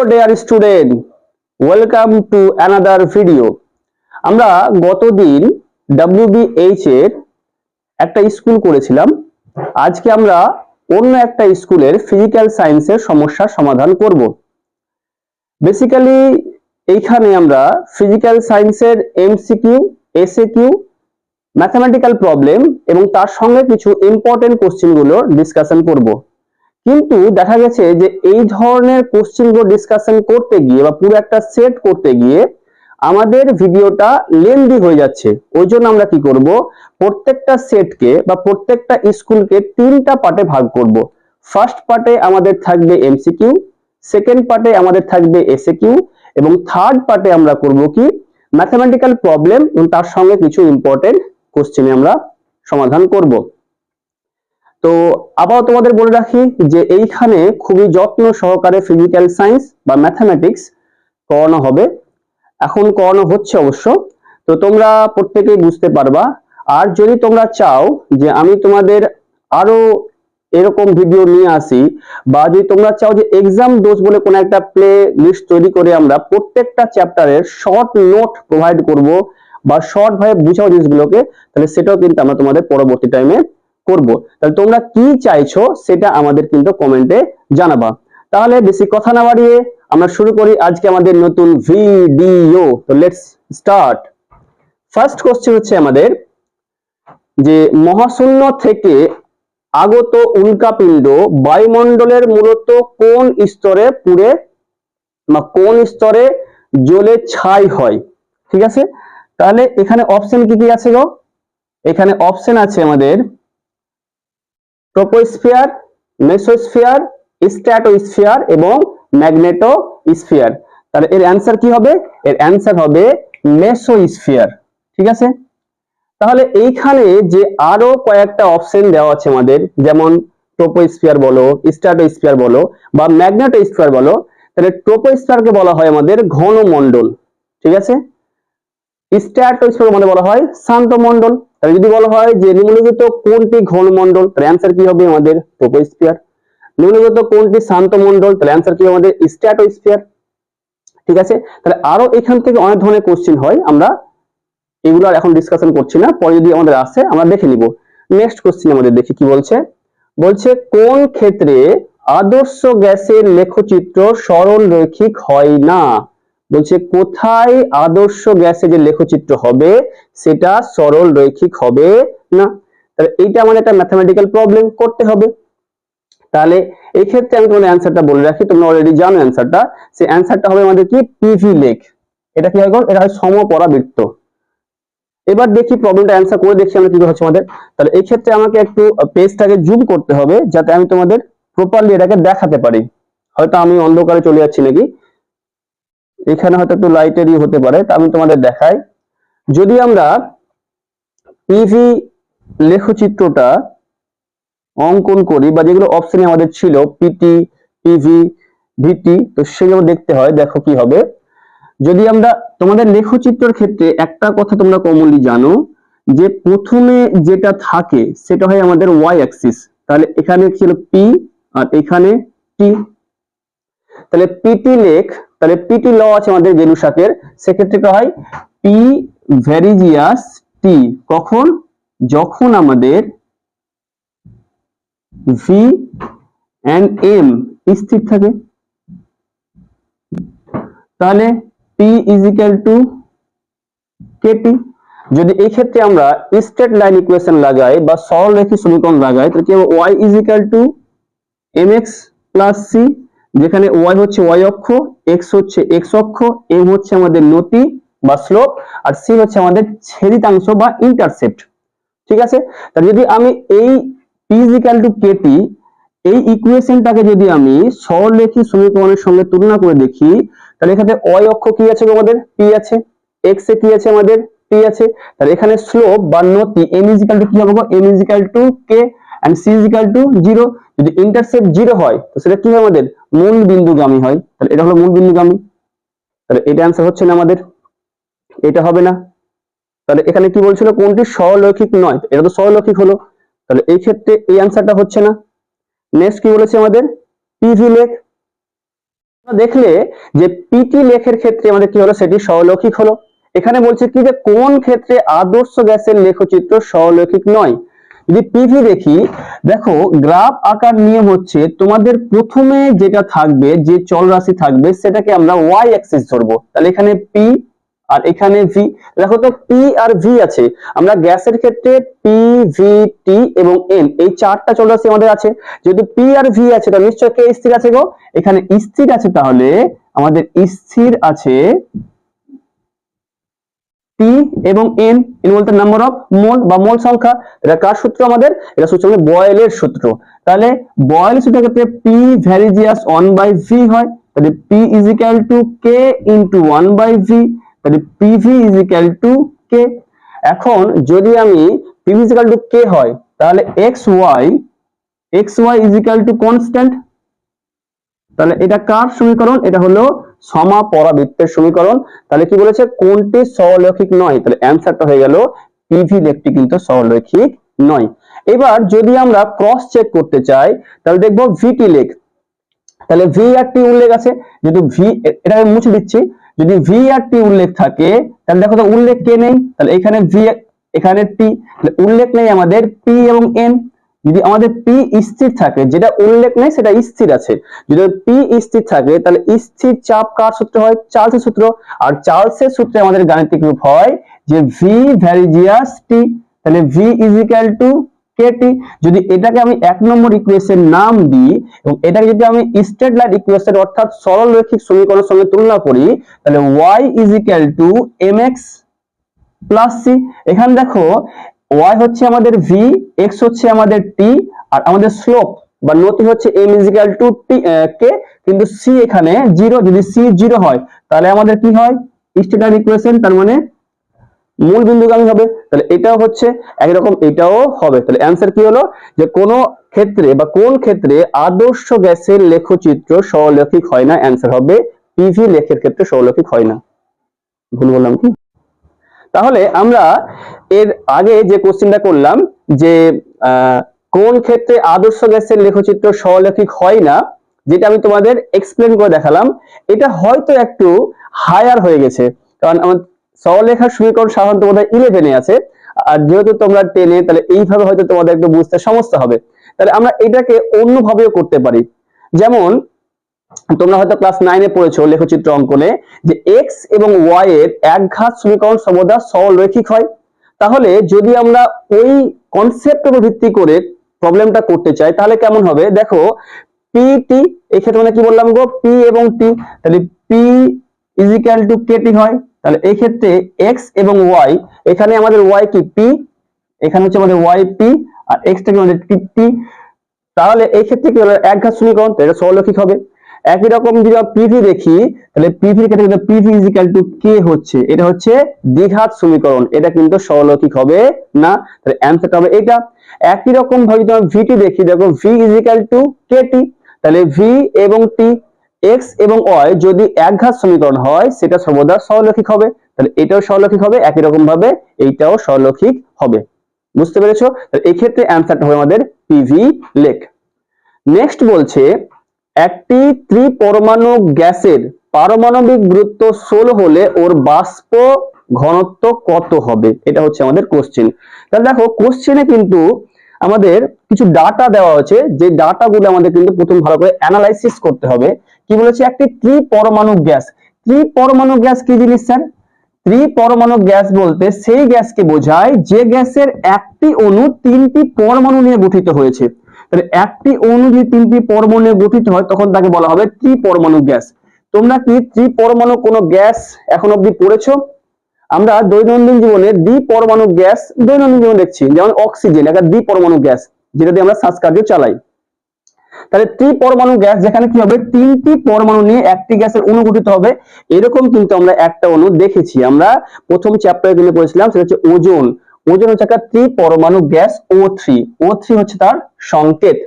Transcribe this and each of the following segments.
dear student, welcome to another video. আমরা গতদিন WBH এর একটা স্কুল করেছিলাম। আজকে আমরা অন্য একটা স্কুলের ফিজিক্যাল সায়েন্সের সমস্যার সমাধান করব। বেসিক্যালি এইখানে আমরা ফিজিক্যাল সায়েন্সের এমসিকিউ, এসএকিউ, ম্যাথমেটিক্যাল প্রবলেম এবং তার সঙ্গে কিছু ইম্পর্টেন্ট কোশ্চেনগুলো ডিসকাশন করব। কিন্তু দেখা গেছে যে এই ধরনের কোশ্চেনগুলো ডিসকাশন করতে গিয়ে বা পুরো একটা সেট করতে গিয়ে আমাদের ভিডিওটা লেন্দি হয়ে যাচ্ছে। ওই জন্য আমরা কি করব, প্রত্যেকটা সেটকে বা প্রত্যেকটা স্কুলকে তিনটা পার্টে ভাগ করব। ফার্স্ট পার্টে আমাদের থাকবে এমসিকিউ, সেকেন্ড পার্টে আমাদের থাকবে এসএকিউ এবং থার্ড পার্টে আমরা করব কি ম্যাথমেটিক্যাল প্রবলেম এবং তার সঙ্গে কিছু ইম্পর্টেন্ট কোশ্চেন আমরা সমাধান করব। তো আবার তোমাদের বলে রাখি যে এইখানে খুবই যত্ন সহকারে ফিজিক্যাল সায়েন্স বা ম্যাথমেটিক্স করানো হবে, এখন করানো হচ্ছে অবশ্য। তো তোমরা প্রত্যেকেই বুঝতে পারবা। আর যদি তোমরা চাও যে আমি তোমাদের আরো এরকম ভিডিও নিয়ে আসি, বা যদি তোমরা চাও যে এক্সাম ডোজ বলে কোনো একটা প্লে লিস্ট তৈরি করে আমরা প্রত্যেকটা চ্যাপ্টারের শর্ট নোট প্রোভাইড করব বা শর্ট ভাবে বুঝাও জিনিসগুলোকে, তাহলে সেটাও কিন্তু আমরা তোমাদের পরবর্তী টাইমে করব। তাহলে তোমরা কি চাইছো সেটা আমাদের কিন্তু কমেন্টে জানাবা। তাহলে বেশি কথা না বাড়িয়ে আমরা শুরু করি আজকে আমাদের নতুন ভিডিও। তো লেটস স্টার্ট। ফার্স্ট কোশ্চেন হচ্ছে আমাদের যে মহাশূন্য থেকে আগত উল্কাপিণ্ড বায়ুমণ্ডলের মূলত কোন স্তরে পুড়ে বা কোন স্তরে জ্বলে ছাই হয়। ঠিক আছে, তাহলে এখানে অপশন কি কি আছে গো? এখানে অপশন আছে আমাদের ট্রপোস্ফিয়ার, মেসোস্ফিয়ার, স্ট্র্যাটোস্ফিয়ার এবং ম্যাগনেটোস্ফিয়ার। তাহলে এর অ্যান্সার কি হবে? এর অ্যান্সার হবে মেসোস্ফিয়ার। ঠিক আছে, তাহলে এইখানে যে আরো কয়েকটা অপশন দেওয়া আছে আমাদের, যেমন ট্রপোস্ফিয়ার বলো, স্ট্র্যাটোস্ফিয়ার বলো বা ম্যাগনেটোস্ফিয়ার বলো, তাহলে ট্রপোস্ফিয়ারকে বলা হয় আমাদের ঘনমণ্ডল। ঠিক আছে, স্ট্র্যাটোস্ফিয়ার মানে বলা হয় শান্ত মণ্ডল। তাহলে যদি বলা হয় যে নিম্নলিখিত কোনটি ঘনমণ্ডল, তাহলে অ্যান্সার কি হবে আমাদের ট্রপোস্ফিয়ার। নিম্নলিখিত কোনটি শান্ত মণ্ডল, তাহলে অ্যান্সার কি হবে আমাদের স্ট্র্যাটোস্ফিয়ার। ঠিক আছে, তাহলে আরো এখান থেকে অনেক ধরনের কোশ্চেন হয়, আমরা এগুলো আর এখন ডিসকাশন করছি না, পরে যদি আমাদের আসে আমরা দেখে নিব। নেক্সট কোশ্চেন আমাদের দেখি কি বলছে। বলছে কোন ক্ষেত্রে আদর্শ গ্যাসের লেখচিত্র সরল রৈখিক হয় না। বলছে কোথায় আদর্শ গ্যাসের যে লেখচিত্র হবে সেটা সরল রৈখিক হবে না। তাহলে এইটা আমাদের একটা ম্যাথমেটিক্যাল প্রবলেম করতে হবে। তাহলে এই ক্ষেত্রে আমি তোমাদের অ্যান্সারটা বলে রাখি, তোমরা অলরেডি জানো অ্যান্সারটা। সেই অ্যান্সারটা হবে আমাদের কি পিভি লেখ। এটা কি হয় গো? এটা হয় সমপরাবৃত্ত। এবার দেখি প্রবলেমটা অ্যান্সার করে দেখি আমরা কি হচ্ছে আমাদের। তাহলে এই ক্ষেত্রে আমাকে একটু পেজটাকে জুম করতে হবে যাতে আমি তোমাদের প্রপারলি এটাকে দেখাতে পারি। হয়তো আমি অন্ধকারে চলে যাচ্ছি নাকি, এখানে হয়তো একটু লাইটেরই হতে পারে, তা আমি তোমাদের দেখাই। যদি আমরা পিভি লেখচিত্রটা অঙ্কন করি বা যেগুলো অপশনে আমাদের ছিল পিটি, পিভি, ভিটি, তো সেগুলো দেখতে হয়। দেখো কি হবে, যদি আমরা তোমাদের লেখচিত্রের ক্ষেত্রে একটা কথা তোমরা কমনলি জানো যে প্রথমে যেটা থাকে সেটা হয় আমাদের ওয়াই অ্যাক্সিস। তাহলে এখানে ছিল পি আর এখানে টি। তাহলে পিটি লেখ, তাহলে পিটি ল আছে আমাদের জেলুসাকের, সেক্ষেত্রে কি হয় পি ভেরিজিয়াস টি। কখন? যখন আমাদের ভি এন্ড এম স্থির থাকে। তাহলে P is equal to KT। যদি এই ক্ষেত্রে আমরা স্ট্রেট লাইন ইকুয়েশন লাগাই বা সরলরেখী সমীকরণ লাগাই, তাহলে কি হবে y is equal to mx plus c, যেখানে y হচ্ছে y অক্ষ, x হচ্ছে x অক্ষ, m হচ্ছে আমাদের নতি বা স্লোপ আর c হচ্ছে আমাদের ছেদিতাংশ বা ইন্টারসেপ্ট। ঠিক আছে, তাহলে যদি আমি এই P is equal to KT এই ইকুয়েশনটাকে যদি আমি সরলরেখী সমীকরণের সঙ্গে তুলনা করে দেখি, তাহলে এখানে y অক্ষ কি আছে আমাদের p আছে, x এ কি আছে আমাদের p আছে, তাহলে এখানে স্লোপ বা নতি m is equal to কি হবে গো? m is equal to k and c is equal to 0। যদি ইন্টারসেপ্ট 0 হয় তো সেটা কি হয় আমাদের মূল বিন্দুগামী হয়। তাহলে এটা হলো মূল বিন্দুগামী, তাহলে এটা आंसर হচ্ছে না আমাদের, এটা হবে না। তাহলে এখানে কি বলছিল কোনটি সরলরৈখিক নয়, এটা তো সরলরৈখিক হলো, তাহলে এই ক্ষেত্রে এই आंसरটা হচ্ছে না। নেক্সট কি বলেছে আমাদের পিভি লেখ। দেখলে যে পিটি লেখের ক্ষেত্রে আমাদের কি হলো, সেটি সরলরৈখিক হলো। এখানে বলছে কি যে কোন ক্ষেত্রে আদর্শ গ্যাসের লেখচিত্র সরলরৈখিক নয়। যদি পিভি দেখি, দেখো গ্রাফ আঁকার নিয়ম হচ্ছে তোমাদের প্রথমে যেটা থাকবে, যে চলরাশি থাকবে সেটাকে আমরা ওয়াই অ্যাক্সিস ধরবো। তাহলে এখানে পি আর এখানে ভি। দেখো তো পি আর ভি আছে, আমরা গ্যাসের ক্ষেত্রে পি ভি টি এবং এন এই চারটা চলরাশি আমাদের আছে। যেহেতু পি আর ভি আছে তাহলে নিশ্চয়ই কে স্থির আছে গো, এখানে স্থির আছে। তাহলে আমাদের স্থির আছে টি এবং এন, এন বলতে নাম্বার অফ মোল বা মোল সংখ্যা। এটা কার সূত্র আমাদের, এটা সূত্র হলো বয়েলের সূত্র। তাহলে বয়েলের সূত্রের ক্ষেত্রে পি ভ্যারিজিয়াস 1/v হয়, তাহলে P is equal to K into 1/v, তাহলে PV is equal to K. এখন যদি আমি PV is equal to K হয়, তাহলে X Y is equal to constant. তাহলে এটা কার সমীকরণ, এটা হলো সমাপরাবৃত্তের সমীকরণ। তাহলে কি বলেছে, কোনটি সরলরৈখিক নয়, তাহলে অ্যানসারটা হয়ে গেল পিভি লেখটি কিন্তু সরলরৈখিক নয়। এবার যদি আমরা ক্রস চেক করতে চাই তাহলে দেখবো ভিটি লেখ, তাহলে ভি আর টি উল্লেখ আছে। যদি ভি, এটাকে মুছে দিচ্ছি, যদি ভি আর টি উল্লেখ থাকে তাহলে দেখো তো উল্লেখ কে নেই, তাহলে এখানে ভি এখানে টি, উল্লেখ নেই আমাদের পি এবং এন। যদি আমাদের পি স্থির থাকে, যেটা উল্লেখ নেই সেটা স্থির আছে, যদি পি স্থির থাকে তাহলে স্থির চাপ কার সূত্র হয়, চার্লসের সূত্র। আর চার্লসের সূত্রে আমাদের গাণিতিক রূপ হয় যে ভি ভ্যারিজিয়াস টি, তাহলে V is equal to KT. যদি এটাকে আমি 1 নম্বর ইকুয়েশন নাম দিই এবং এটাকে যদি আমি স্ট্রেট লাইন ইকুয়েশন অর্থাৎ সরলরৈখিক সমীকরণের সঙ্গে তুলনা করি, তাহলে y is equal to mx plus C. এখানে দেখো y হচ্ছে আমাদের v, x হচ্ছে আমাদের t, আর আমাদের স্লোপ বা নতি হচ্ছে m is equal two k, কিন্তু c এখানে 0। যদি c 0 হয় তাহলে আমাদের কি হয়, স্ট্রেট লাইন ইকুয়েশন, তার মানে মূল বিন্দুগামী হবে। তাহলে এটাও হচ্ছে একই রকম, এটাও হবে। তাহলে অ্যান্সার কি হলো, যে কোন ক্ষেত্রে বা কোন ক্ষেত্রে আদর্শ গ্যাসের লেখচিত্র সরলরৈখিক হয় না, অ্যান্সার হবে পিভি লেখের ক্ষেত্রে সরলরৈখিক হয় না। ভুল বললাম কি? তাহলে আমরা এর আগে যে কোশ্চেনটা করলাম যে কোন ক্ষেত্রে আদর্শ গ্যাসের লেখচিত্র সরলরৈখিক হয় না, যেটা আমি তোমাদের এক্সপ্লেন করে দেখালাম, এটা হয়তো একটু হায়ার হয়ে গেছে, কারণ আমার সরলরেখার সমীকরণ সাধারণত বোধহয় 11 আছে, আর যেহেতু তোমরা 10 তাহলে এইভাবে হয়তো তোমাদের একটু বুঝতে সমস্যা হবে। তাহলে আমরা এটাকে অন্যভাবেও করতে পারি। যেমন তোমরা হয়তো ক্লাস 9 পড়েছো লেখচিত্র অঙ্কনে যে x এবং y এর একঘাত সমীকরণ সর্বদা সরলরৈখিক হয়। তাহলে যদি আমরা ওই কনসেপ্টের উপর ভিত্তি করে প্রবলেমটা করতে চাই তাহলে কেমন হবে, দেখো পি টি, এক্ষেত্রে মানে কি বললাম গো, পি এবং টি, তাহলে পি ইজ ইকুয়াল টু কে টি হয়। তাহলে এই ক্ষেত্রে x এবং y, এখানে আমাদের y কি পি, এখানে হচ্ছে আমাদের y পি, আর x টা কি আমাদের টি। তাহলে এই ক্ষেত্রে কি হলো, একঘাত সমীকরণ, এটা সরলরৈখিক হবে। একই রকম যদি আমরা পিভি দেখি, তাহলে পিভির ক্ষেত্রে কিন্তু পিভি ইজ ইকুয়াল টু কে হচ্ছে, এটা হচ্ছে দ্বিঘাত সমীকরণ, এটা কিন্তু সরলরৈখিক হবে না। তাহলে অ্যানসারটা হবে এটা। একই রকম ভাবে যদি আমরা ভিটি দেখি, দেখো V is equal to KT, তাহলে ভি এবং টি, এক্স এবং ওয়াই যদি একঘাত সমীকরণ হয় সেটা সর্বদা সরলরৈখিক হবে, তাহলে এটাও সরলরৈখিক হবে। একই রকম ভাবে এইটাও সরলরৈখিক হবে। বুঝতে পেরেছো? তাহলে এই ক্ষেত্রে অ্যানসারটা হবে আমাদের পিভি লেখ। নেক্সট বলছে একটি ত্রিপরমাণু গ্যাসের পারমাণবিক গুরুত্ব 16 হলে ওর বাষ্প ঘনত্ব কত হবে, এটা হচ্ছে আমাদের কোশ্চেন। তাহলে দেখো কোশ্চেনে কিন্তু আমাদের কিছু ডাটা দেওয়া আছে, যে ডাটাগুলো আমাদের কিন্তু প্রথম ভালো করে অ্যানালাইসিস করতে হবে। কি বলেছে, একটি ত্রিপরমাণু গ্যাস। ত্রিপরমাণু গ্যাস কি জিনিস স্যার? ত্রিপরমাণু গ্যাস বলতে সেই গ্যাসকে বোঝায় যে গ্যাসের একটি অণু 3টি পরমাণু নিয়ে গঠিত হয়েছে। তাহলে একটি অণু যদি 3টি পরমাণু নিয়ে গঠিত হয় তখন তাকে বলা হবে ত্রিপরমাণু গ্যাস। তোমরা কি ত্রিপরমাণু কোনো গ্যাস এখন অবধি পড়েছো? আমরা দৈনন্দিন জীবনে দ্বিপরমাণু গ্যাস দৈনন্দিন জীবনে দেখছি, যেমন অক্সিজেন একটা দ্বিপরমাণু গ্যাস, যেটা দিয়ে আমরা শ্বাসকার্য চালাই। তাহলে ত্রিপরমাণু গ্যাস যেখানে কি হবে, 3টি পরমাণু নিয়ে একটি গ্যাসের অণু গঠিত হবে। এরকম কিন্তু আমরা একটা অণু দেখেছি, আমরা প্রথম চ্যাপ্টারে কিন্তু পড়েছিলাম, সেটা হচ্ছে ওজোন। ওজোন হচ্ছে একটা ত্রিপরমাণু গ্যাস O3, O3 হচ্ছে তার সংকেত।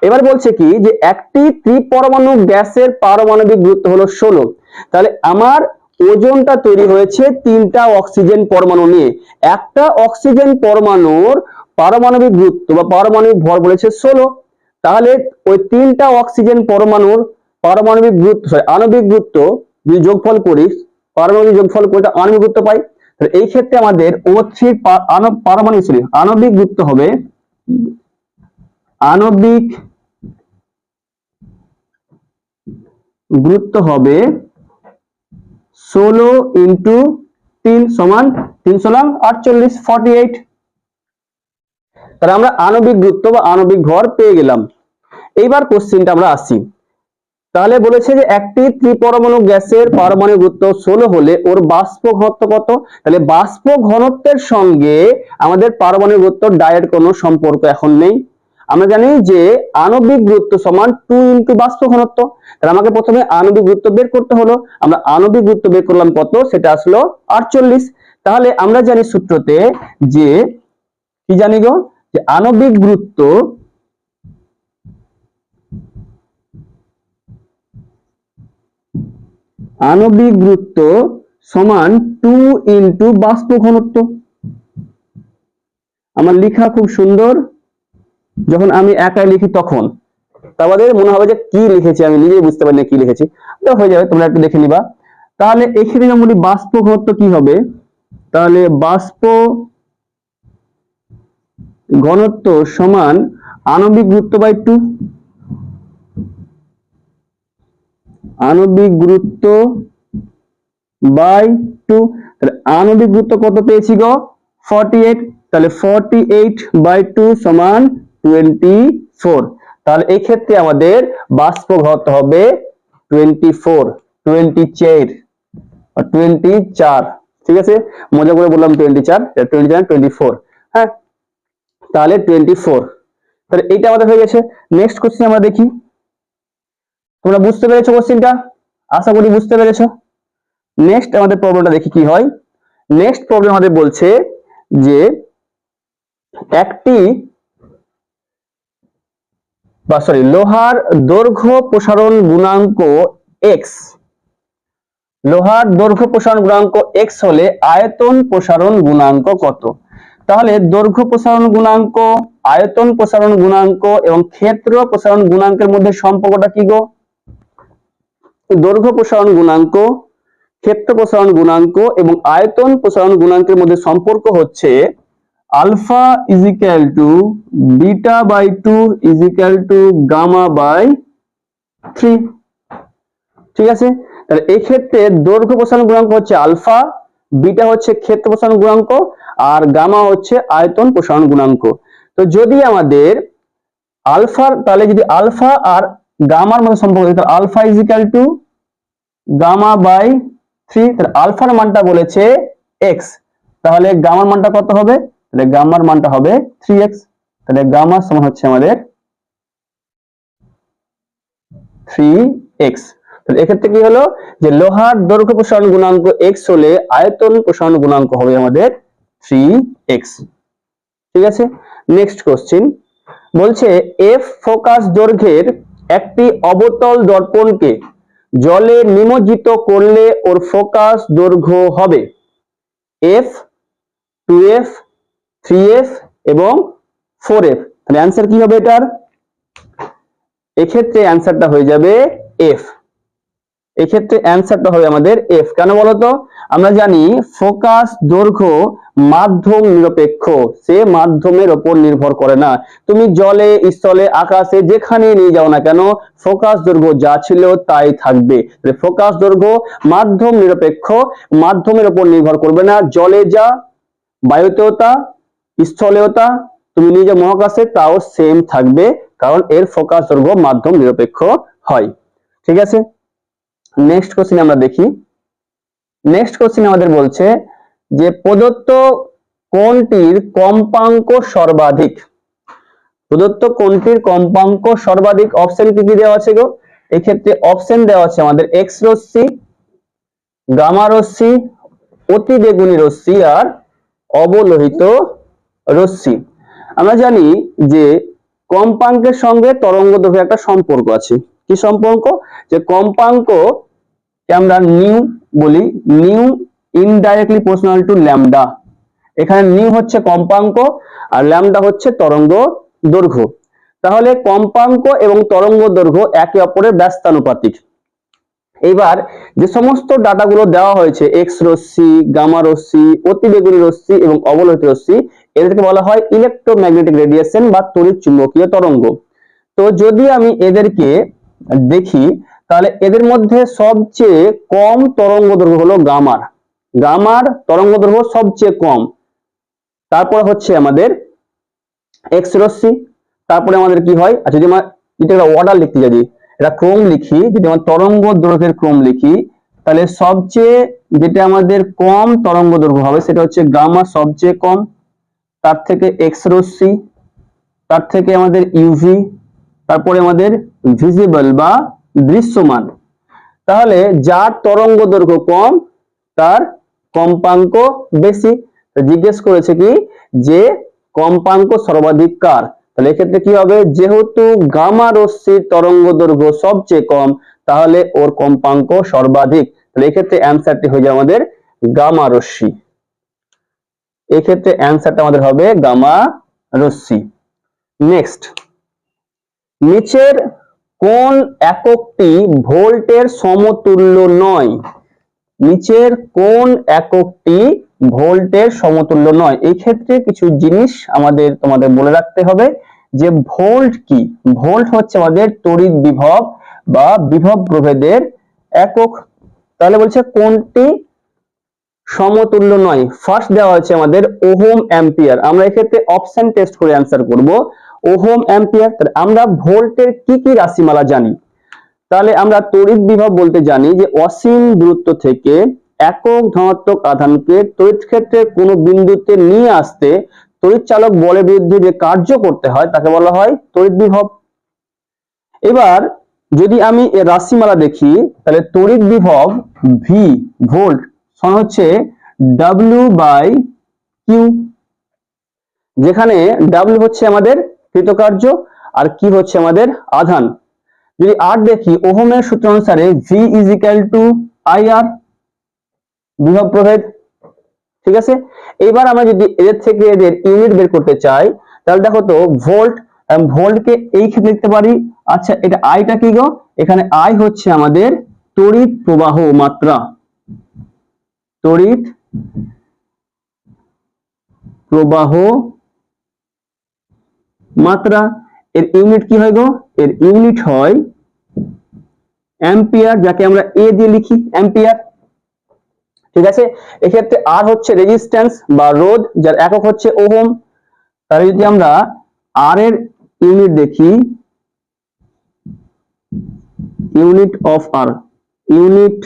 এবার বলছে কি যে একটি ত্রিপরমাণু গ্যাসের পারমাণবিক গুরুত্ব হলো 16। তাহলে আমার ওজোনটা তৈরি হয়েছে 3টা অক্সিজেন পরমাণু নিয়ে। একটা অক্সিজেন পরমাণুর পারমাণবিক গুরুত্ব বা পারমাণবিক ভর বলেছে 16। তাহলে ওই 3টা অক্সিজেন পরমাণুর পারমাণবিক গুরুত্ব আণবিক গুরুত্ব যদি যোগফল করি, পারমাণবিক যোগফল করে আণবিক গুরুত্ব পাই। তাহলে এই ক্ষেত্রে আমাদের O3 পারমাণবিক আণবিক গুরুত্ব হবে, আণবিক গুরুত্ব হবে 16 ইন্টু 3 সমান 348 48। তাহলে আমরা আণবিক গুরুত্ব বা আণবিক ভর পেয়ে গেলাম। এইবার কোশ্চেনটা আমরা আসি। তাহলে বলেছে যে একটি ত্রিপরমাণু গ্যাসের পারমাণবিক গুরুত্ব 16 হলে ওর বাষ্প ঘনত্ব কত। তাহলে বাষ্প ঘনত্বের সঙ্গে আমাদের পারমাণবিক গুরুত্ব ডাইরেক্ট কোনো সম্পর্ক এখন নেই। আমরা জানি যে আণবিক গুরুত্ব সমান 2 ইন্টু বাষ্প ঘনত্ব। তাহলে আমাকে প্রথমে আণবিক গুরুত্ব বের করতে হলো। আমরা আণবিক গুরুত্ব বের করলাম কত, সেটা আসলো 48। তাহলে আমরা জানি সূত্রতে যে কি জানি গো, যে আণবিক গুরুত্ব সমান 2 ইন্টু বাষ্প ঘনত্ব। আমার লেখা খুব সুন্দর, যখন আমি একাই লিখি তখন তাহলে মনে হবে যে কি লিখেছি, আমি নিজেই বুঝতে পারি না কি লিখেছি। তো হয়ে যাবে, তোমরা একটু দেখে নিবা। তাহলে এখানে আমরা বলি বাষ্প ঘনত্ব কি হবে, তাহলে বাষ্প ঘনত্ব সমান আণবিক গুরুত্ব বাই 2, আণবিক গুরুত্ব বাই 2। তাহলে আণবিক গুরুত্ব কত পেয়েছি গো, 48। তাহলে 48 বাই 2 সমান 24। তাহলে এই ক্ষেত্রে আমাদের বাষ্প ঘনত্ব হবে 24, 24। ঠিক আছে, মজা করে বললাম 24, 24। হ্যাঁ, তাহলে 24। তাহলে এইটা আমাদের হয়ে গেছে। নেক্সট কোশ্চেন আমরা দেখি। তোমরা বুঝতে পেরেছো কোশ্চেনটা? আশা করি বুঝতে পেরেছো। নেক্সট আমাদের প্রবলেমটা দেখি কি হয়। নেক্সট প্রবলেম আমাদের বলছে যে একটি লোহার দৈর্ঘ্য প্রসারণ গুণাঙ্ক x, লোহার দৈর্ঘ্য প্রসারণ গুণাঙ্ক x হলে আয়তন প্রসারণ গুণাঙ্ক কত। তাহলে দৈর্ঘ্য প্রসারণ গুণাঙ্ক, আয়তন প্রসারণ গুণাঙ্ক এবং ক্ষেত্র প্রসারণ গুণাঙ্কের মধ্যে সম্পর্কটা কি গো? দৈর্ঘ্য প্রসারণ গুণাঙ্ক, ক্ষেত্র প্রসারণ গুণাঙ্ক এবং আয়তন প্রসারণ গুণাঙ্কের মধ্যে সম্পর্ক হচ্ছে alpha is equal to beta by 2 is equal to gamma by 3। ঠিক আছে, তাহলে এই ক্ষেত্রে দৈর্ঘ্য প্রসারণ গুণাঙ্ক হচ্ছে আলফা, বিটা হচ্ছে ক্ষেত্র প্রসারণ গুণাঙ্ক, আর গামা হচ্ছে আয়তন প্রসারণ গুণাঙ্ক। তো যদি আমাদের আলফার, তাহলে যদি আলফা আর গামার মধ্যে সম্পর্ক, তাহলে alpha is equal to gamma by 3। তাহলে আলফার মানটা বলেছে x, তাহলে গামার মানটা কত হবে, তাহলে গামার মানটা হবে 3x। তাহলে গামা সমান হচ্ছে আমাদের 3x। তাহলে এক্ষেত্রে কি হলো, যে লোহার দৈর্ঘ্য প্রসারণ গুণাঙ্ক x হলে আয়তন প্রসারণ গুণাঙ্ক হবে আমাদের 3x। ঠিক আছে, নেক্সট কোশ্চেন বলছে f ফোকাস দৈর্ঘ্যের একটি অবতল দর্পণকে জলে নিমজ্জিত করলে ওর ফোকাস দৈর্ঘ্য হবে f, 2f, 3f এবং 4f। তাহলে অ্যান্সার কি হবে এটার? এক্ষেত্রে অ্যান্সারটা হয়ে যাবে f। এক্ষেত্রে অ্যান্সারটা হবে আমাদের f। কেন বলতো? আমরা জানি ফোকাস দৈর্ঘ্য মাধ্যম নিরপেক্ষ, সে মাধ্যমের উপর নির্ভর করে না। তুমি জলে, স্থলে, আকাশে যেখানে নিয়ে যাও না কেন, ফোকাস দৈর্ঘ্য যা ছিল তাই থাকবে। ফোকাস দৈর্ঘ্য মাধ্যম নিরপেক্ষ, মাধ্যমের উপর নির্ভর করবে না। জলে যা, বায়ুতেও তা, স্থলেও তা, তুমি নিয়ে যাও মহাকাশে, তাও সেম থাকবে, কারণ এর ফোকাস দৈর্ঘ্য মাধ্যম নিরপেক্ষ হয়। ঠিক আছে, নেক্সট কোশ্চেন আমরা দেখি। নেক্সট কোশ্চেন আমাদের বলছে যে প্রদত্ত কোণটির কম্পাঙ্ক সর্বাধিক, প্রদত্ত কোণটির কম্পাঙ্ক সর্বাধিক অপশন কি কি দেওয়া আছে গো? এই ক্ষেত্রে অপশন দেওয়া আছে আমাদের এক্স রশ্মি, গামা রশ্মি, অতিবেগুনি রশ্মি আর অবলোহিত রশ্মি। আমরা জানি যে কম্পাঙ্কের সঙ্গে তরঙ্গ দৈর্ঘ্যের একটা সম্পর্ক আছে। কি সম্পর্ক? যে কম্পাঙ্ক আমরা নিউ বলি, new indirectly proportional to lambda. এখানে নিউ হচ্ছে কম্পাঙ্ক আর ল্যামডা হচ্ছে তরঙ্গ দৈর্ঘ্য। তাহলে কম্পাঙ্ক এবং তরঙ্গ দৈর্ঘ্য একে অপরের ব্যস্তানুপাতিক। এবার যে সমস্ত ডাটাগুলো দেওয়া হয়েছে, এক্স রশ্মি, গামা রশ্মি, অতিবেগুনি রশ্মি এবং অবলোহিত রশ্মি, এদেরকে বলা হয় ইলেকট্রোম্যাগনেটিক রেডিয়েশন বা তড়িৎ চুম্বকীয় তরঙ্গ। তো যদি আমি এদেরকে দেখি, তাহলে এদের মধ্যে সবচেয়ে কম তরঙ্গ দৈর্ঘ্য হলো গামার। গামার তরঙ্গ দৈর্ঘ্য সবচেয়ে কম। তারপর হচ্ছে আমাদের এক্স রশ্মি, তারপরে আমাদের কি হয়, আর যদি আমরা এটা অর্ডার লিখতে যাই, এটা ক্রম লিখি, যদি আমরা তরঙ্গ দৈর্ঘ্যের ক্রম লিখি, তাহলে সবচেয়ে যেটা আমাদের কম তরঙ্গ দৈর্ঘ্য হবে সেটা হচ্ছে গামা, সবচেয়ে কম, তার থেকে এক্স রশ্মি, তার থেকে আমাদের ইউভি, তারপরে আমাদের ভিজিবল বা দৃশ্যমান। তাহলে যার তরঙ্গ দৈর্ঘ্য কম তার কম্পাঙ্ক বেশি। জিজ্ঞেস করেছে কি যে কম্পাঙ্ক সর্বাধিক কার, তাহলে এক্ষেত্রে কি হবে, যেহেতু গামা রশ্মির তরঙ্গ দৈর্ঘ্য সবচেয়ে কম তাহলে ওর কম্পাঙ্ক সর্বাধিক। তাহলে এক্ষেত্রে অ্যান্সারটি হয়ে যাবে আমাদের গামা রশ্মি। এক্ষেত্রে অ্যান্সারটা আমাদের হবে গামা রশ্মি। নেক্সট, নিচের কোন এককটি ভোল্টের সমতুল্য নয়? নিচের কোন এককটি ভোল্টের সমতুল্য নয়? এই ক্ষেত্রে কিছু জিনিস তোমাদের বলে রাখতে হবে যে ভোল্ট কি। ভোল্ট হচ্ছে আমাদের তড়িৎ বিভব বা বিভব প্রভেদের একক। তাহলে বলছে কোনটি সমতুল্য নয়। ফার্স্ট দেওয়া হচ্ছে আমাদের ওহম অ্যাম্পিয়ার। আমরা এক্ষেত্রে অপশন টেস্ট করে অ্যান্সার করব। Ohm ampere. তাহলে আমরা ভোল্টের কি কি রাশিমালা জানি? তাহলে আমরা তড়িৎ বিভব বলতে জানি যে অসীম দূরত্ব থেকে একক ধনাত্মক আধানকে তড়িৎ ক্ষেত্রে কোনো বিন্দুতে নিয়ে আসতে তড়িৎ চালক বলের বিরুদ্ধে যে কার্য করতে হয় তাকে বলা হয় তড়িৎ বিভব। এবার যদি আমি এর রাশিমালা দেখি, তাহলে তড়িৎ বিভব ভি ভোল্ট সমান হচ্ছে ডব্লিউ বাই কিউ, যেখানে ডব্লিউ হচ্ছে আমাদের কৃতকার্য আর কিউ হচ্ছে আমাদের আধান। যদি আর দেখি, ওহমের সূত্র অনুসারে V is equal to I R, বিভব প্রভেদ। ঠিক আছে, এবার আমরা যদি এদের থেকে এদের ইউনিট বের করতে চাই, তাহলে দেখো তো ভোল্ট, ভোল্টকে এই ক্ষেত্রে লিখতে পারি, আচ্ছা এটা আইটা কি গো, এখানে আই হচ্ছে আমাদের তড়িৎ প্রবাহ মাত্রা, তড়িৎ প্রবাহ মাত্রা। এর ইউনিট কি হয় গো, এর ইউনিট হয় অ্যাম্পিয়ার, যাকে আমরা এ দিয়ে লিখি অ্যাম্পিয়ার। ঠিক আছে, এক্ষেত্রে আর হচ্ছে রেজিস্ট্যান্স বা রোধ, যার একক হচ্ছে ওহম। তাহলে যদি আমরা আর এর ইউনিট দেখি, unit of R, unit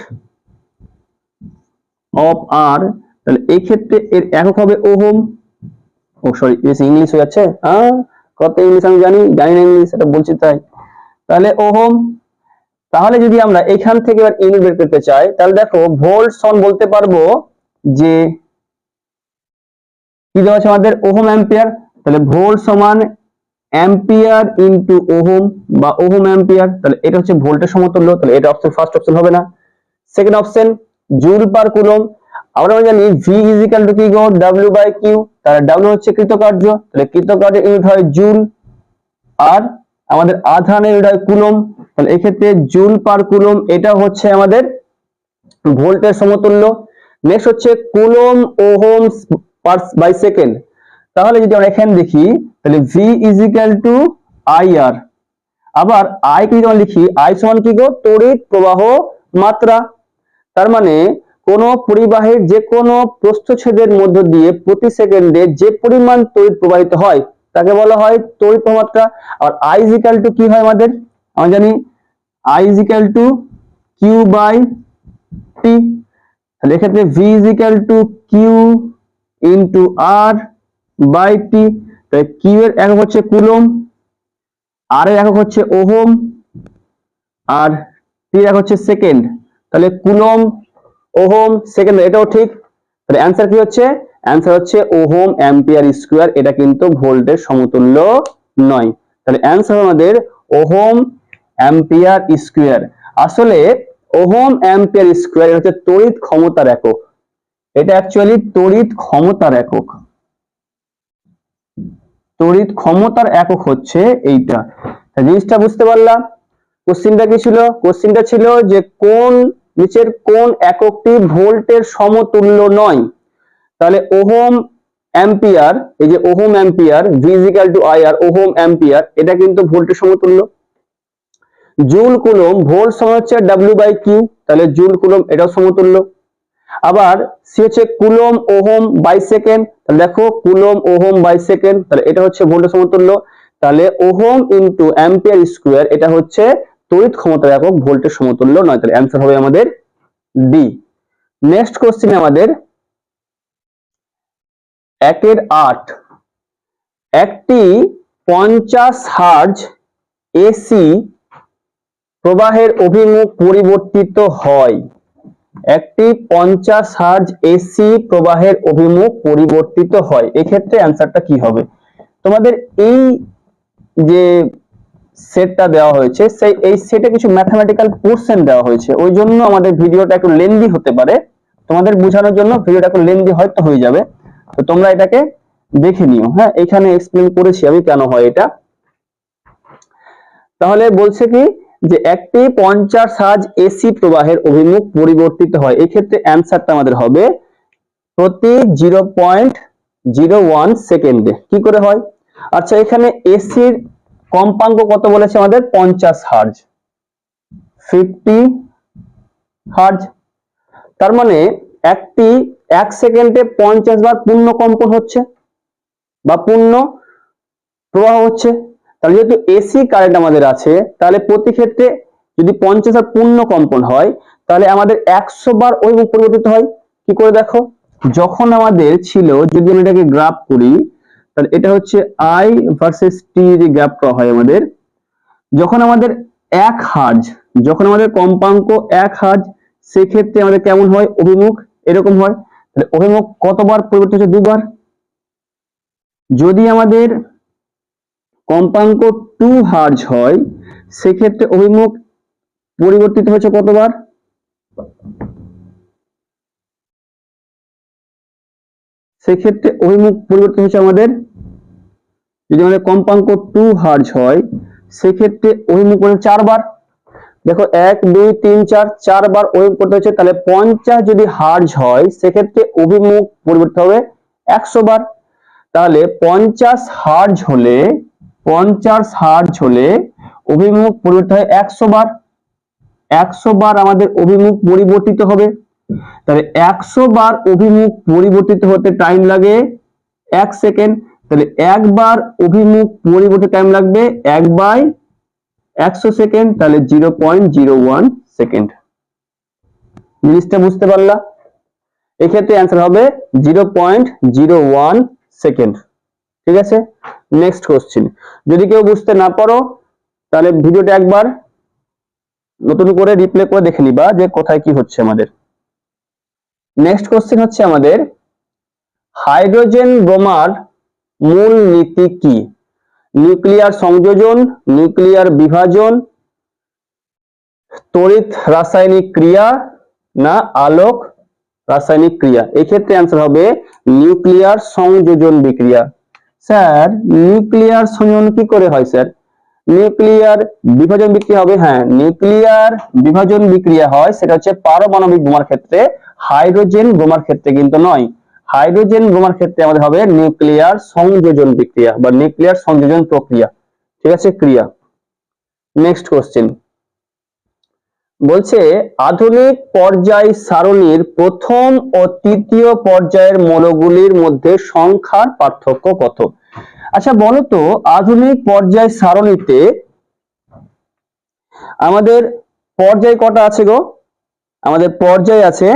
of R, তাহলে এই ক্ষেত্রে এর একক হবে ওহম। ও সরি, ইংলিশ হয়ে যাচ্ছে, কত ইংলিশ আমি জানি না ইংলিশ, এটা বলছি তাই। তাহলে ওহম। তাহলে যদি আমরা এখান থেকে এবার ইউনিট বের করতে চাই, তাহলে দেখো ভোল্ট সমান বলতে পারবো যে কি দেওয়া আছে আমাদের, ওহম অ্যাম্পিয়ার। তাহলে ভোল্ট সমান অ্যাম্পিয়ার ইনটু ওহম বা ওহম অ্যাম্পিয়ার। তাহলে এটা হচ্ছে ভোল্টের সমতুল্য। তাহলে এটা অপশন, ফার্স্ট অপশন হবে না। Second option joule per coulomb. আমরা জানি ভি ইজ ইকুয়াল টু কি গো, ডব্লিউ বাই কিউ। তাহলে ডব্লিউ হচ্ছে কৃতকার্য, তাহলে কৃতকার্যের ইউনিট হয় জুল, আর আমাদের আধানের ইউনিট হয় কুলম। তাহলে এক্ষেত্রে জুল পার কুলম এটা হচ্ছে আমাদের ভোল্টের সমতুল্য। নেক্সট হচ্ছে coulomb ohms per by second. তাহলে যদি আমরা এখানে দেখি, তাহলে V is equal to I R. আবার আই কে যদি আমরা লিখি, আই সমান কি গো, তড়িৎ প্রবাহ মাত্রা। তার মানে কোন পরিবাহের যে কোনো প্রস্থচ্ছেদের মধ্য দিয়ে প্রতি সেকেন্ডে যে পরিমাণ তড়িৎ প্রবাহিত হয় তাকে বলা হয় তড়িৎ প্রবাহ মাত্রা। আর আই ইজ ইকুয়াল টু কি হয় আমাদের, আমরা জানি I is equal to Q by T. তাহলে এক্ষেত্রে V is equal to Q into R by T. তাহলে কিউ এর একক হচ্ছে কুলম, আর এর একক হচ্ছে ওহম, আর টি এর একক হচ্ছে সেকেন্ড। তাহলে কুলম ওহম সেকেন্ড, এটাও ঠিক। তাহলে অ্যান্সার কি হচ্ছে, অ্যান্সার হচ্ছে ওহম অ্যাম্পিয়ার স্কয়ার। এটা কিন্তু ভোল্টের সমতুল্য নয়। তাহলে অ্যান্সার আমাদের ওহম অ্যাম্পিয়ার স্কয়ার। আসলে ওহম অ্যাম্পিয়ার স্কয়ার হচ্ছে তড়িৎ ক্ষমতার একক, এটা অ্যাকচুয়ালি তড়িৎ ক্ষমতার একক। তড়িৎ ক্ষমতার একক হচ্ছে এইটা। জিনিসটা বুঝতে পারলাম। কোশ্চিনটা কি ছিল? কোশ্চিনটা ছিল যে নিচের কোন এককটি ভোল্টের সমতুল্য নয়। তাহলে ওহম অ্যাম্পিয়ার, এই যে ohm ampere V = IR, ohm ampere এটা কিন্তু ভোল্টের সমতুল্য। জুল কুলম্ব, ভোল্ট সমান হচ্ছে W/Q, তাহলে জুল কুলম্ব এটাও সমতুল্য। আবার সি হচ্ছে কুলম্ব ওহম বাই সেকেন্ড, তাহলে দেখো কুলম্ব ওহম বাই সেকেন্ড, তাহলে এটা হচ্ছে ভোল্টের সমতুল্য। তাহলে ওহম ইনটু অ্যাম্পিয়ার স্কয়ার এটা হচ্ছে তড়িৎ ক্ষমতার একক, ভোল্টের সমতুল্য নয়। তাহলে অ্যান্সার হবে আমাদের ডি। নেক্সট কোশ্চেন আমাদের 1-8 একটি 50 হার্জ এসি প্রবাহের অভিমুখ পরিবর্তিত হয়। একটি 50 হার্জ এসি প্রবাহের অভিমুখ পরিবর্তিত হয়, এক্ষেত্রে অ্যান্সারটা কি হবে? তোমাদের এই যে সেটটা দেওয়া হয়েছে এই সেটে কিছু ম্যাথমেটিক্যাল কোশ্চেন দেওয়া হয়েছে, ওই জন্য আমাদের ভিডিওটা একটু লেন্দি হতে পারে। তোমাদের বোঝানোর জন্য ভিডিওটা একটু লেন্দি হয়তো হয়ে যাবে, তো তোমরা এটাকে দেখে নিও। হ্যাঁ, এখানে এক্সপ্লেন করেছি আমি কেন হয় এটা। তাহলে বলছে কি যে একটি 50 হার্জ এসি প্রবাহের অভিমুখ পরিবর্তিত হয়, এই ক্ষেত্রে অ্যানসারটা আমাদের হবে প্রতি 0.01 সেকেন্ডে। কি করে হয়? আচ্ছা, এখানে এসির কম্পাঙ্ক কত বলেছে আমাদের? 50 হার্জ, 50 হার্জ। তার মানে একটি 1 সেকেন্ডে 50 বার পূর্ণ কম্পন হচ্ছে বা পূর্ণ প্রবাহ হচ্ছে। তাহলে যেহেতু এসি কারেন্ট আমাদের আছে, তাহলে প্রতি ক্ষেত্রে যদি 50 বার পূর্ণ কম্পন হয়, তাহলে আমাদের 100 বার অভিমুখ পরিবর্তিত হয়। কি করে দেখো, যখন আমাদের ছিল, যদি আমি এটাকে গ্রাফ করি, তাহলে এটা হচ্ছে আই ভার্সেস টি যে গ্রাফ করা হয় আমাদের, যখন আমাদের 1 হার্জ, যখন আমাদের কম্পাঙ্ক 1 হার্জ, সেক্ষেত্রে আমাদের কেমন হয় অভিমুখ? এরকম হয়। তাহলে অভিমুখ কতবার পরিবর্তিত হচ্ছে? 2 বার। যদি আমাদের কম্পাঙ্ক 2 হার্জ হয়, সেক্ষেত্রে অভিমুখ পরিবর্তিত হচ্ছে কতবার? সেক্ষেত্রে অভিমুখ পরিবর্তিত হচ্ছে আমাদের, যদি আমাদের কম্পাঙ্ক 2 হার্জ হয়, সেক্ষেত্রে অভিমুখ হচ্ছে 4 বার। দেখো 1 2 3 4, 4 বার অভিমুখ করতে হচ্ছে। তাহলে 50 যদি হার্জ হয়, সেক্ষেত্রে অভিমুখ পরিবর্তিত হবে 100 বার। তাহলে 50 হার্জ হলে, 50 হার্জ হলে অভিমুখ পরিবর্তিত হয় 100 বার। 100 বার আমাদের অভিমুখ পরিবর্তিত হবে। তাহলে 100 বার অভিমুখ পরিবর্তিত হতে টাইম লাগে 1 সেকেন্ড। তাহলে একবার অভিমুখ পরিবর্তিত টাইম লাগবে 1/100 সেকেন্ড, তাহলে 0.01 সেকেন্ড। জিনিসটা বুঝতে পারলা? এক্ষেত্রে অ্যান্সার হবে 0.01 সেকেন্ড। ঠিক আছে, নেক্সট কোশ্চেন। যদি কেউ বুঝতে না পারো, তাহলে ভিডিওটা একবার নতুন করে রিপ্লে করে দেখে নিবা যে কোথায় কি হচ্ছে আমাদের। নেক্সট কোশ্চেন হচ্ছে আমাদের, হাইড্রোজেন বোমার মূল নীতি কি? নিউক্লিয়ার সংযোজন, নিউক্লিয়ার বিভাজন, তড়িৎ রাসায়নিক ক্রিয়া, না আলোক রাসায়নিক ক্রিয়া? এই ক্ষেত্রে অ্যান্সার হবে নিউক্লিয়ার সংযোজন বিক্রিয়া। স্যার নিউক্লিয়ার সংযোজন কি করে হয় স্যার? নিউক্লিয়ার বিভাজন বিক্রিয়া হবে। হ্যাঁ, নিউক্লিয়ার বিভাজন বিক্রিয়া হয়, সেটা হচ্ছে পারমাণবিক বোমার ক্ষেত্রে, হাইড্রোজেন বোমার ক্ষেত্রে কিন্তু নয়। হাইড্রোজেন বোমার ক্ষেত্রে আমাদের হবে নিউক্লিয়ার সংযোজন বিক্রিয়া বা নিউক্লিয়ার সংযোজন প্রক্রিয়া। ঠিক আছে, ক্রিয়া। নেক্সট কোশ্চেন বলছে, আধুনিক পর্যায় সারণীর প্রথম ও তৃতীয় পর্যায়ের মৌলগুলির মধ্যে সংখ্যার পার্থক্য কত? আচ্ছা বলো তো, আধুনিক পর্যায় সারণীতে আমাদের পর্যায় কটা আছে গো? আমাদের পর্যায় আছে,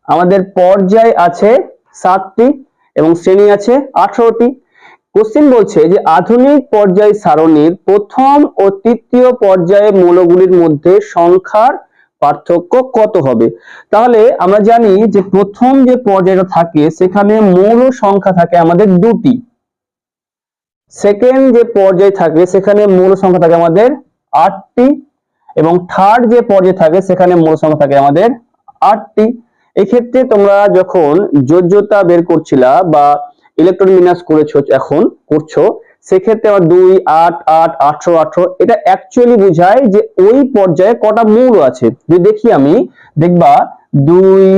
আমাদের পর্যায় আছে 7টি এবং শ্রেণী আছে 18টি। কোশ্চেন বলছে যে আধুনিক পর্যায় সারণীর প্রথম ও তৃতীয় পর্যায়ের মৌলগুলির মধ্যে সংখ্যার পার্থক্য কত হবে? তাহলে আমরা জানি যে প্রথম যে পর্যায়টা থাকে সেখানে মৌল সংখ্যা থাকে আমাদের 2টি। সেকেন্ড যে পর্যায় থাকে সেখানে মৌল সংখ্যা থাকে আমাদের 8টি, এবং থার্ড যে পর্যায় থাকে সেখানে মৌল সংখ্যা থাকে আমাদের 8টি। এই ক্ষেত্রে তোমরা যখন যোজ্যতা বের করছিলা বা ইলেকট্রন বিন্যাস করেছো, এখন করছো, সেক্ষেত্রে আবার 2 8 8 18 18 এটা অ্যাকচুয়ালি বোঝায় যে ওই পর্যায়ে কটা মৌল আছে। যদি দেখি আমি, দেখবা 2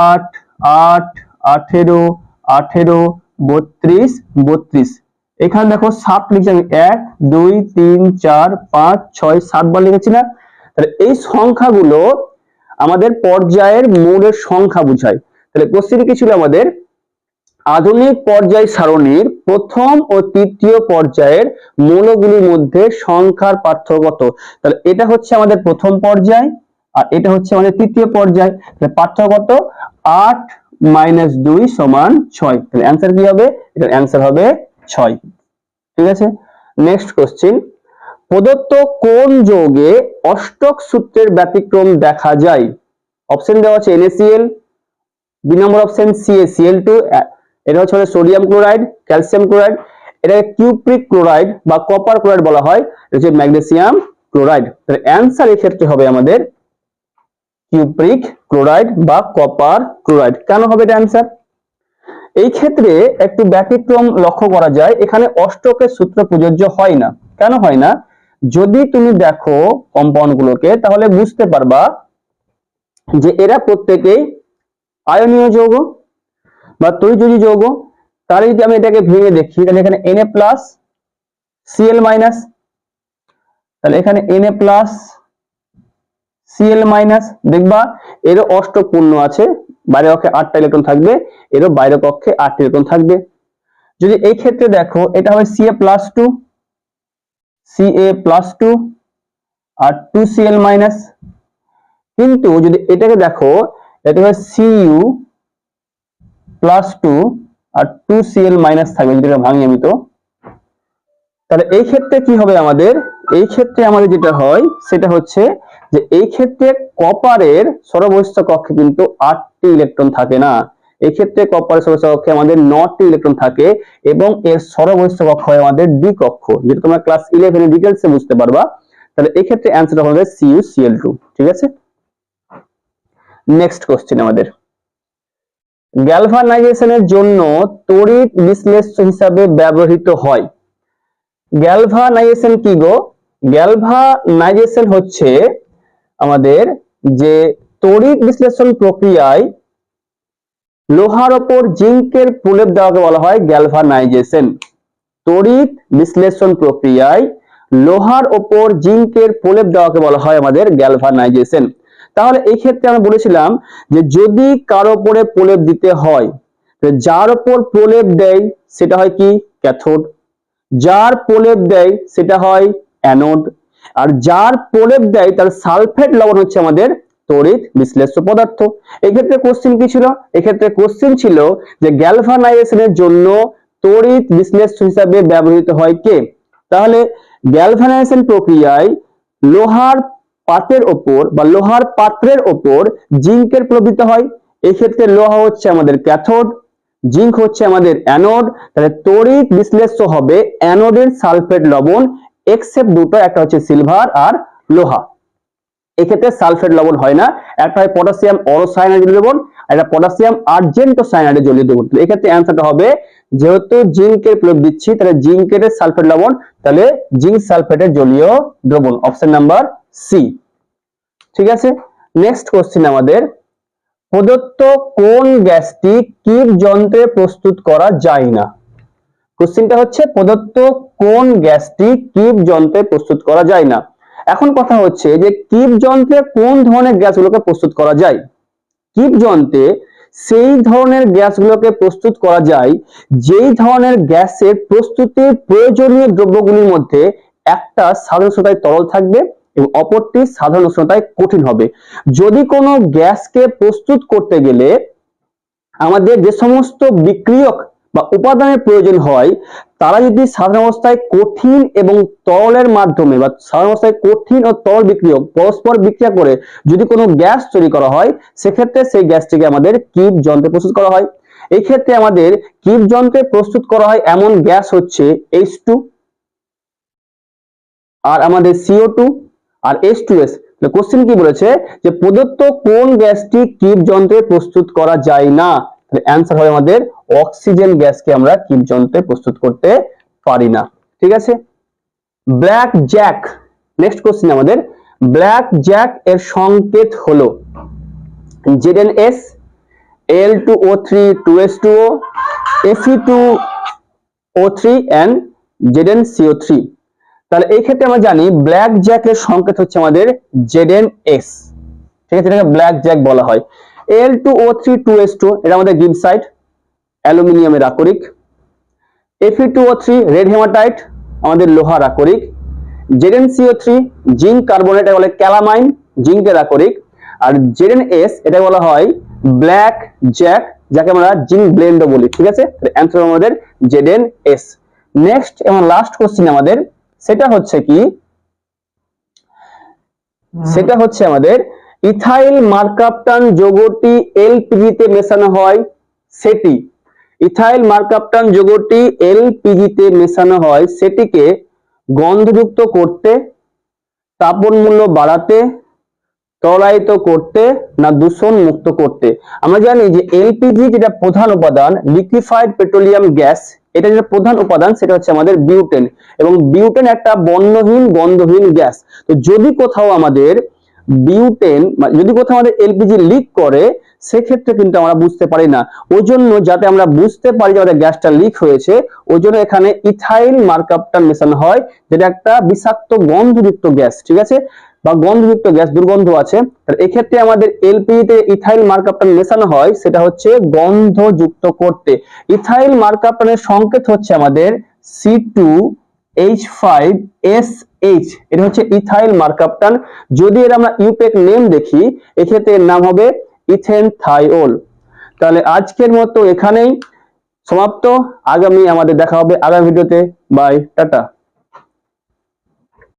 8 8 18 18 32 32, এখানে দেখো 7 লিখছি আমি, 1 2 3 4 5 6 7 বার লিখেছি না। তাহলে এই সংখ্যাগুলো আমাদের পর্যায়ের মৌলের সংখ্যা বোঝায়। তাহলে কোশ্চেন কি ছিল আমাদের, আধুনিক পর্যায় সারণীর প্রথম ও তৃতীয় পর্যায়ের মৌলগুলির মধ্যে সংখ্যার পার্থক্য কত। তাহলে এটা হচ্ছে আমাদের প্রথম পর্যায় আর এটা হচ্ছে আমাদের তৃতীয় পর্যায়। তাহলে পার্থক্য কত, 8 - 2 = 6। তাহলে অ্যান্সার কি হবে, এটার অ্যান্সার হবে 6। ঠিক আছে, নেক্সট কোশ্চেন, প্রদত্ত কোন যৌগে অষ্টক সূত্রের ব্যতিক্রম দেখা যায়। অপশন দেওয়া আছে NaCl, বি নম্বর অপশন CaCl2, এটা হচ্ছে সোডিয়াম ক্লোরাইড, ক্যালসিয়াম ক্লোরাইড, এটা কিউপ্রিক ক্লোরাইড বা কপার ক্লোরাইড বলা হয়, এটা হচ্ছে ম্যাগনেসিয়াম ক্লোরাইড। তাহলে অ্যান্সার এই ক্ষেত্রে হবে আমাদের কিউপ্রিক ক্লোরাইড বা কপার ক্লোরাইড। কেন হবে এটা অ্যান্সার, এই ক্ষেত্রে একটু ব্যতিক্রম লক্ষ্য করা যায়, এখানে অষ্টকের সূত্র প্রযোজ্য হয় না। কেন হয় না, যদি তুমি দেখো কম্পাউন্ড গুলোকে তাহলে বুঝতে পারবা যে এরা প্রত্যেকেই আয়নীয় যৌগ বা তড়িৎযোজী যৌগ। তাহলে যদি আমি এটাকে ভেঙে দেখি, তাহলে এখানে Na+, Cl-, তাহলে এখানে Na+, Cl-, দেখবা এরও অষ্টক পূর্ণ আছে, বাইরের কক্ষে 8টা ইলেকট্রন থাকবে, এরও বাইরের কক্ষে 8টি ইলেকট্রন থাকবে। যদি এই ক্ষেত্রে দেখো এটা হবে Ca+2, Ca+2 আর 2Cl-, কিন্তু যদি এটাকে দেখো এটা হবে Cu+2 আর 2Cl- থাকবে, যদি এটা ভাঙি আমি তো, তাহলে এই ক্ষেত্রে কি হবে আমাদের, এই ক্ষেত্রে আমাদের যেটা হয় সেটা হচ্ছে যে এই ক্ষেত্রে কপারের সরবস্থ কক্ষে কিন্তু 8টি ইলেকট্রন থাকে না, এই ক্ষেত্রে কপারের সরবস্থ কক্ষে আমাদের 9টি ইলেকট্রন থাকে এবং এর সরবস্থ কক্ষ হয় আমাদের ডি কক্ষ, যেটা তোমরা ক্লাস 11 এ ডিটেইলসে বুঝতে পারবা। তাহলে এই ক্ষেত্রে অ্যান্সারটা হবে CuCl2। ঠিক আছে, নেক্সট কোশ্চেন আমাদের, গ্যালভানাইজেশনের জন্য তড়িৎ বিশ্লেষ্য হিসাবে ব্যবহৃত হয়। গ্যালভানাইজেশন কি গো, গ্যালভানাইজেশন হচ্ছে আমাদের যে তড়িৎ বিশ্লেষণ প্রক্রিয়ায় লোহার উপর জিঙ্কের প্রলেপ দেওয়াকে বলা হয় গ্যালভানাইজেশন। তড়িৎ বিশ্লেষণ প্রক্রিয়ায় লোহার উপর জিঙ্কের প্রলেপ দেওয়াকে বলা হয় আমাদের গ্যালভানাইজেশন। তাহলে এই ক্ষেত্রে আমরা বলেছিলাম যে যদি কারো উপরে প্রলেপ দিতে হয়, যার উপর প্রলেপ দেয় সেটা হয় কি ক্যাথোড, যার প্রলেপ দেয় সেটা হয় অ্যানোড, আর যার প্রলেপ দেয় তার সালফেট লবণ হচ্ছে আমাদের তড়িৎ বিশ্লেষ্য পদার্থ। এই ক্ষেত্রে কোশ্চেন কি ছিল, এই ক্ষেত্রে কোশ্চেন ছিল যে গ্যালভানাইজেশনের জন্য তড়িৎ বিশ্লেষ্য হিসাবে ব্যবহৃত হয় কে। তাহলে গ্যালভানাইজেশন প্রক্রিয়ায় লোহার পাতের ওপর বা লোহার পাত্রের ওপর জিঙ্কের প্রলেপ দিতে হয়, এই ক্ষেত্রে লোহা হচ্ছে আমাদের ক্যাথোড, জিঙ্ক হচ্ছে আমাদের অ্যানোড। তাহলে তড়িৎ বিশ্লেষ্য হবে অ্যানোডের সালফেট লবণ, এক্সেপ্ট দুটো, একটা হচ্ছে সিলভার আর লোহা। এক্ষেত্রে সালফেট লবণ হয় না, একটা হয় পটাশিয়াম অরোসায়ানাইড লবণ, একটা পটাশিয়াম আর্জেন্টোসায়ানাইড জলীয় দ্রবণ। এক্ষেত্রে অ্যান্সারটা হবে, যেহেতু জিঙ্কের প্রয়োগ দিচ্ছি তাহলে জিঙ্কের সালফেট লবণ, তাহলে জিঙ্ক সালফেটের জলীয় দ্রবণ, অপশন নাম্বার সি। ঠিক আছে, নেক্সট কোশ্চেন আমাদের, প্রদত্ত কোন গ্যাসটি কিপ যন্ত্রে প্রস্তুত করা যায় না। কোশ্চেনটা হচ্ছে প্রদত্ত কোন গ্যাসটি কিপ যন্ত্রে প্রস্তুত করা যায় না। এখন কথা হচ্ছে যে কিপ যন্ত্রে কোন ধরনের গ্যাসগুলোকে প্রস্তুত করা যায়। কিপ যন্ত্রে সেই ধরনের গ্যাসগুলোকে প্রস্তুত করা যায় যেই ধরনের গ্যাসের প্রস্তুতির প্রয়োজনীয় দ্রব্যগুলির মধ্যে একটা সাধারণ উষ্ণতায় তরল থাকবে এবং অপরটি সাধারণ উষ্ণতায় কঠিন হবে। যদি কোনো গ্যাসকে প্রস্তুত করতে গেলে আমাদের যে সমস্ত বিক্রিয়ক বা উপাদানের প্রয়োজন হয় তারা যদি সাধারণ অবস্থায় কঠিন এবং তরলের মাধ্যমে বা সাধারণ অবস্থায় কঠিন ও তরল বিক্রিয়ক পরস্পর বিক্রিয়া করে যদি কোনো গ্যাস তৈরি করা হয়, সেক্ষেত্রে সেই গ্যাসটিকে আমাদের কিপ যন্ত্রে প্রস্তুত করা হয়। এই ক্ষেত্রে আমাদের কিপ যন্ত্রে প্রস্তুত করা হয় এমন গ্যাস হচ্ছে H2 আর আমাদের CO2 আর H2S। কোশ্চেন কি বলেছে যে প্রদত্ত কোন গ্যাসটি কিপ যন্ত্রে প্রস্তুত করা যায় না। তাহলে অ্যান্সার হবে আমাদের অক্সিজেন গ্যাসকে আমরা কীট যন্ত্রে প্রস্তুত করতে পারি না। ঠিক আছে। ব্ল্যাক জ্যাক, নেক্সট কোশ্চেন আমাদের, ব্ল্যাক জ্যাক এর সংকেত হলো ZnS, Al2O3 2H2O, Fe2O3 and ZnCO3। তাহলে এই ক্ষেত্রে আমরা জানি ব্ল্যাক জ্যাক এর সংকেত হচ্ছে আমাদের ZnS। ঠিক আছে, এটাকে ব্ল্যাক জ্যাক বলা হয়। Al2O3 2H2 এটা আমাদের গিবসাইট, অ্যালুমিনিয়ামের আকরিক। Fe2O3 রেড হেমাটাইট, আমাদের লোহার আকরিক। ZnCO3 জিঙ্ক কার্বনেট, এটা বলে ক্যালামাইন, জিঙ্কের আকরিক। আর ZnS এটা বলা হয় ব্ল্যাক জ্যাক, যাকে আমরা জিঙ্ক ব্লেন্ডও বলি। ঠিক আছে, অ্যান্সার আমাদের ZnS। নেক্সট এবং লাস্ট কোশ্চেন আমাদের, সেটা হচ্ছে কি, সেটা হচ্ছে আমাদের ইথাইল মার্কাপটান যৌগটি এলপিজিতে মেশানো হয় সেটি, ইথাইল মার্কাপটান যৌগটি এলপিজিতে মেশানো হয় সেটিকে গন্ধযুক্ত করতে, তাপন মূল্য বাড়াতে, তরলায়িত করতে না দূষণ মুক্ত করতে। আমরা জানি যে এলপিজি যেটা প্রধান উপাদান, লিকুইফাইড পেট্রোলিয়াম গ্যাস, এটা যেটা প্রধান উপাদান সেটা হচ্ছে আমাদের বিউটেন, এবং বিউটেন একটা বর্ণহীন গন্ধহীন গ্যাস। তো যদি কোথাও আমাদের বিউটেন, যদি কোথাও আমাদের এলপিজি লিক করে, সেক্ষেত্রে কিন্তু আমরা বুঝতে পারি না। ওই জন্য যাতে আমরা বুঝতে পারি যে আমাদের গ্যাসটা লিক হয়েছে, ওই জন্য এখানে ইথাইল মার্কাপটান মেশানো হয়, যেটা একটা বিষাক্ত গন্ধযুক্ত গ্যাস। ঠিক আছে, বা গন্ধযুক্ত গ্যাস, দুর্গন্ধ আছে। এক্ষেত্রে আমাদের এলপিজিতে ইথাইল মার্কাপটান মেশানো হয়, সেটা হচ্ছে গন্ধযুক্ত করতে। ইথাইল মার্কাপটানের সংকেত হচ্ছে আমাদের C2H5SH, এটা হচ্ছে ইথাইল মার্কাপটান। যদি এর আমরা ইউপেক নেম দেখি, এক্ষেত্রে এর নাম হবে ইথেনথাইওল। তাহলে আজকের মতো এখানেই সমাপ্ত। আগামী আমাদের দেখা হবে আগামী ভিডিওতে। Bye, tata.